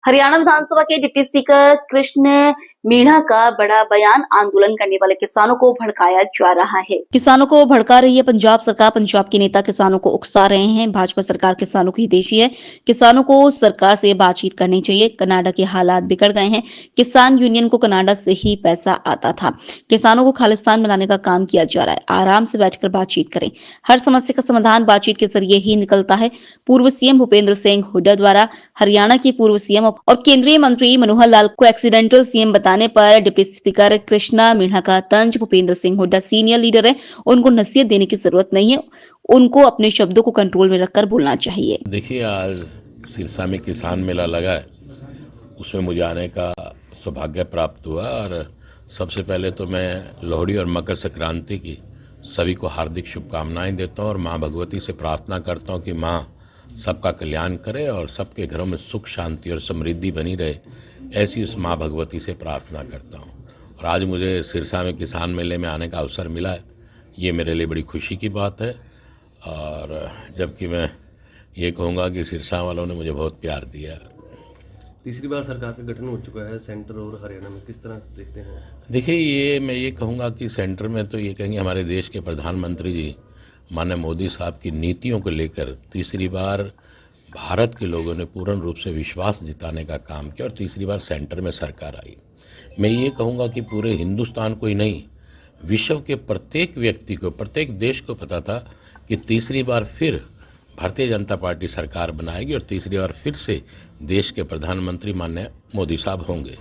हरियाणा विधानसभा के deputy speaker Krishna Meena का बड़ा बयान, आंदोलन करने वाले किसानों को भड़काया जा रहा है। किसानों को भड़का रही है पंजाब सरकार। पंजाब के नेता किसानों को उकसा रहे हैं। भाजपा सरकार किसानों की हितैषी है। किसानों को सरकार से बातचीत करनी चाहिए। कनाडा के हालात बिगड़ गए हैं। किसान यूनियन को कनाडा से ही पैसा आता था। किसानों को खालिस्तान बनाने का काम किया जा रहा है। आराम से बैठकर बातचीत करें। हर समस्या का समाधान बातचीत के जरिए ही निकलता है। पूर्व सीएम भूपेंद्र सिंह हुड्डा द्वारा हरियाणा के पूर्व सीएम और केंद्रीय मंत्री मनोहर लाल को एक्सीडेंटल सीएम बताने पर डिप्टी स्पीकर कृष्णा मीणा का तंज, भूपेंद्र सिंह हुड्डा सीनियर लीडर है, उनको नसीहत देने की जरूरत नहीं है, उनको अपने शब्दों को कंट्रोल में रखकर बोलना चाहिए। देखिए, आज सिरसा में किसान मेला लगा है, उसमें मुझे आने का सौभाग्य प्राप्त हुआ और सबसे पहले तो मैं लोहड़ी और मकर संक्रांति की सभी को हार्दिक शुभकामनाएं देता हूं और माँ भगवती से प्रार्थना करता हूं कि माँ सबका कल्याण करे और सबके घरों में सुख शांति और समृद्धि बनी रहे, ऐसी उस माँ भगवती से प्रार्थना करता हूं। और आज मुझे सिरसा में किसान मेले में आने का अवसर मिला है, ये मेरे लिए बड़ी खुशी की बात है। और जबकि मैं ये कहूँगा कि सिरसा वालों ने मुझे बहुत प्यार दिया। तीसरी बार सरकार का गठन हो चुका है सेंटर और हरियाणा में, किस तरह से देखते हैं? देखिए, मैं ये कहूँगा कि सेंटर में तो ये कहेंगे हमारे देश के प्रधानमंत्री जी माननीय मोदी साहब की नीतियों को लेकर तीसरी बार भारत के लोगों ने पूर्ण रूप से विश्वास जिताने का काम किया और तीसरी बार सेंटर में सरकार आई। मैं ये कहूँगा कि पूरे हिंदुस्तान को ही नहीं, विश्व के प्रत्येक व्यक्ति को, प्रत्येक देश को पता था कि तीसरी बार फिर भारतीय जनता पार्टी सरकार बनाएगी और तीसरी बार फिर से देश के प्रधानमंत्री माननीय मोदी साहब होंगे।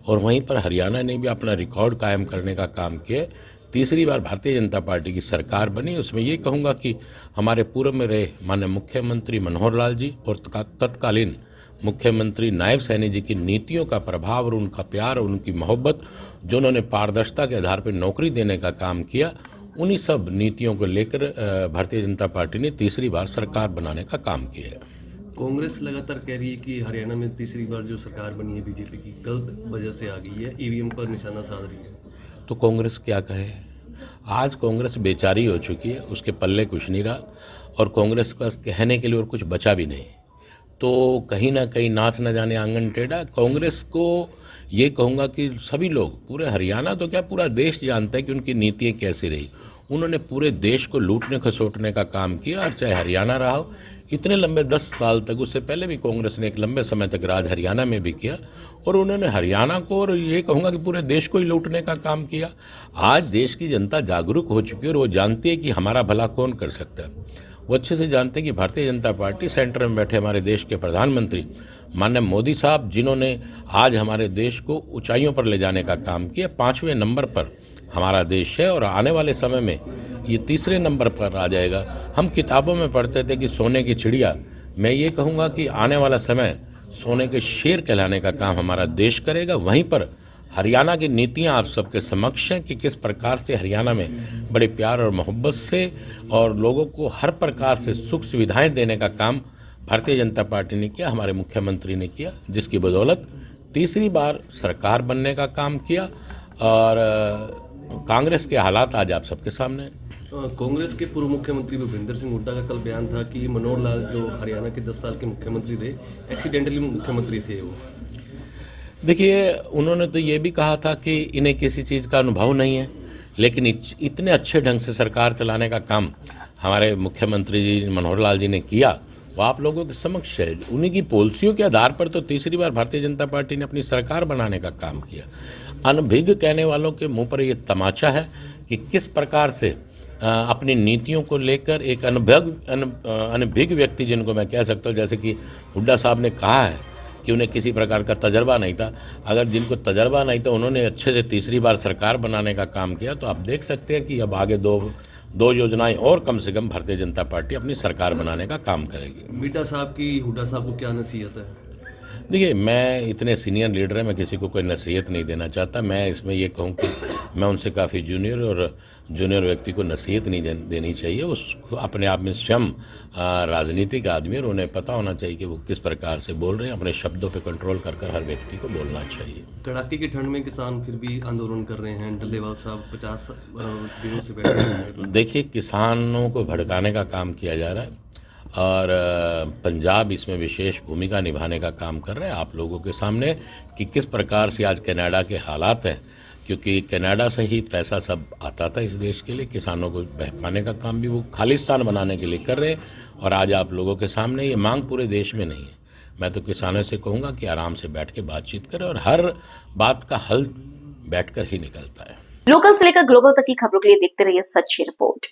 और वहीं पर हरियाणा ने भी अपना रिकॉर्ड कायम करने का काम किया। तीसरी बार भारतीय जनता पार्टी की सरकार बनी। उसमें ये कहूँगा कि हमारे पूर्व में रहे माननीय मुख्यमंत्री मनोहर लाल जी और तत्कालीन मुख्यमंत्री नायब सैनी जी की नीतियों का प्रभाव और उनका प्यार और उनकी मोहब्बत, जो उन्होंने पारदर्शिता के आधार पर नौकरी देने का काम किया, उन्हीं सब नीतियों को लेकर भारतीय जनता पार्टी ने तीसरी बार सरकार बनाने का काम किया है। कांग्रेस लगातार कह रही है कि हरियाणा में तीसरी बार जो सरकार बनी है बीजेपी की, गलत वजह से आ गई है, ईवीएम पर निशाना साध रही है। तो कांग्रेस क्या कहे? आज कांग्रेस बेचारी हो चुकी है, उसके पल्ले कुछ नहीं रहा और कांग्रेस के पास कहने के लिए और कुछ बचा भी नहीं। तो कहीं ना कहीं नाच न जाने आंगन टेढ़ा। कांग्रेस को ये कहूँगा कि सभी लोग, पूरे हरियाणा तो क्या पूरा देश जानता है कि उनकी नीतियाँ कैसी रही। उन्होंने पूरे देश को लूटने खसोटने का काम किया और चाहे हरियाणा रहा हो, इतने लंबे 10 साल तक, उससे पहले भी कांग्रेस ने एक लंबे समय तक राज हरियाणा में भी किया और उन्होंने हरियाणा को और ये कहूँगा कि पूरे देश को ही लूटने का काम किया। आज देश की जनता जागरूक हो चुकी है और वो जानती है कि हमारा भला कौन कर सकता है। वो अच्छे से जानते हैं कि भारतीय जनता पार्टी, सेंटर में बैठे हमारे देश के प्रधानमंत्री माननीय मोदी साहब, जिन्होंने आज हमारे देश को ऊंचाइयों पर ले जाने का काम किया, 5वें नंबर पर हमारा देश है और आने वाले समय में ये तीसरे नंबर पर आ जाएगा। हम किताबों में पढ़ते थे कि सोने की चिड़िया, मैं ये कहूँगा कि आने वाला समय सोने के शेर कहलाने का काम हमारा देश करेगा। वहीं पर हरियाणा की नीतियां आप सबके समक्ष हैं कि किस प्रकार से हरियाणा में बड़े प्यार और मोहब्बत से और लोगों को हर प्रकार से सुख सुविधाएं देने का काम भारतीय जनता पार्टी ने किया, हमारे मुख्यमंत्री ने किया, जिसकी बदौलत तीसरी बार सरकार बनने का काम किया। और कांग्रेस के हालात आज आप सबके सामने हैं। कांग्रेस के पूर्व मुख्यमंत्री भूपेंद्र सिंह हुड्डा का कल बयान था कि मनोहर लाल जो हरियाणा के 10 साल के मुख्यमंत्री थे, एक्सीडेंटली मुख्यमंत्री थे वो। देखिए, उन्होंने तो ये भी कहा था कि इन्हें किसी चीज़ का अनुभव नहीं है, लेकिन इतने अच्छे ढंग से सरकार चलाने का काम हमारे मुख्यमंत्री जी मनोहर लाल जी ने किया, वो आप लोगों के समक्ष है। उन्हीं की पॉलिसियों के आधार पर तो तीसरी बार भारतीय जनता पार्टी ने अपनी सरकार बनाने का काम किया। अनभिज्ञ कहने वालों के मुंह पर ये तमाचा है कि किस प्रकार से अपनी नीतियों को लेकर एक अनभिज्ञ व्यक्ति, जिनको मैं कह सकता हूँ, जैसे कि हुड्डा साहब ने कहा है कि उन्हें किसी प्रकार का तजर्बा नहीं था। अगर जिनको तजर्बा नहीं था, उन्होंने अच्छे से तीसरी बार सरकार बनाने का काम किया, तो आप देख सकते हैं कि अब आगे दो योजनाएं और कम से कम भारतीय जनता पार्टी अपनी सरकार बनाने का काम करेगी। मीठा साहब की हुड्डा साहब को क्या नसीहत है? देखिए, मैं इतने सीनियर लीडर हैं, मैं किसी को कोई नसीहत नहीं देना चाहता। मैं इसमें ये कहूँ कि मैं उनसे काफ़ी जूनियर व्यक्ति को नसीहत नहीं देनी चाहिए। उसको अपने आप में स्वयं राजनीतिक आदमी, और उन्हें पता होना चाहिए कि वो किस प्रकार से बोल रहे हैं। अपने शब्दों पे कंट्रोल कर हर व्यक्ति को बोलना चाहिए। कड़ाके की ठंड में किसान फिर भी आंदोलन कर रहे हैं। डल्लेवाल साहब 50 दिनों से बैठे हैं। देखिए, किसानों को भड़काने का काम किया जा रहा है और पंजाब इसमें विशेष भूमिका निभाने का काम कर रहे हैं आप लोगों के सामने कि किस प्रकार से आज कनाडा के हालात हैं, क्योंकि कनाडा से ही पैसा सब आता था इस देश के लिए। किसानों को बहकाने का काम भी वो खालिस्तान बनाने के लिए कर रहे हैं, और आज आप लोगों के सामने ये मांग पूरे देश में नहीं है। मैं तो किसानों से कहूँगा कि आराम से बैठ के बातचीत करें, और हर बात का हल बैठकर ही निकलता है। लोकल से लेकर ग्लोबल तक की खबरों के लिए देखते रहिए सच्ची रिपोर्ट।